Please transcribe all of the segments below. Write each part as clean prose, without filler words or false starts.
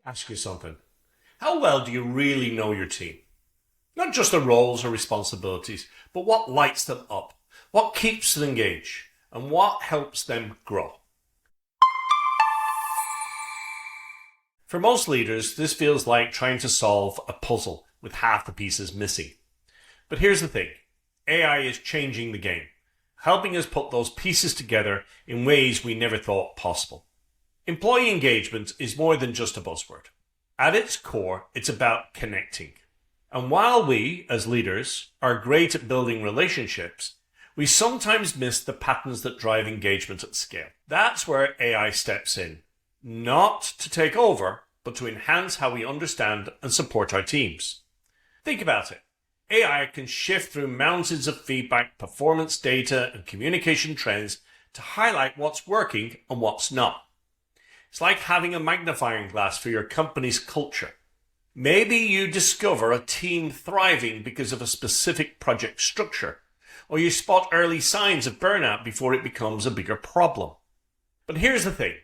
Ask you something. How well do you really know your team? Not just the roles or responsibilities, but what lights them up, what keeps them engaged, and what helps them grow. For most leaders, this feels like trying to solve a puzzle with half the pieces missing. But here's the thing. AI is changing the game, helping us put those pieces together in ways we never thought possible. Employee engagement is more than just a buzzword. At its core, it's about connecting. And while we, as leaders, are great at building relationships, we sometimes miss the patterns that drive engagement at scale. That's where AI steps in. Not to take over, but to enhance how we understand and support our teams. Think about it. AI can shift through mountains of feedback, performance data, and communication trends to highlight what's working and what's not. It's like having a magnifying glass for your company's culture. Maybe you discover a team thriving because of a specific project structure, or you spot early signs of burnout before it becomes a bigger problem. But here's the thing.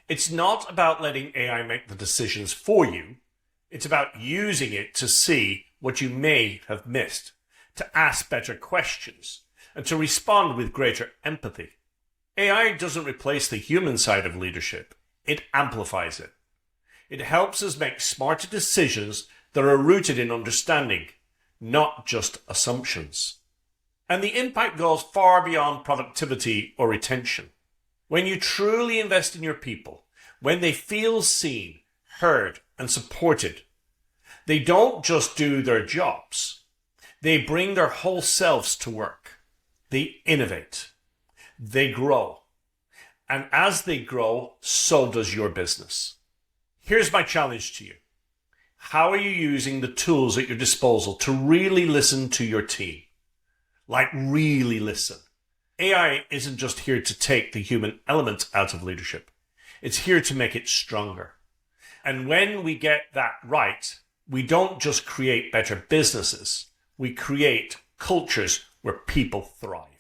It's not about letting AI make the decisions for you. It's about using it to see what you may have missed, to ask better questions, and to respond with greater empathy. AI doesn't replace the human side of leadership. It amplifies it. It helps us make smarter decisions that are rooted in understanding, not just assumptions. And the impact goes far beyond productivity or retention. When you truly invest in your people, when they feel seen, heard, and supported, they don't just do their jobs. They bring their whole selves to work. They innovate. They grow. And as they grow, so does your business. Here's my challenge to you. How are you using the tools at your disposal to really listen to your team? Like really listen. AI isn't just here to take the human element out of leadership. It's here to make it stronger. And when we get that right, we don't just create better businesses. We create cultures where people thrive.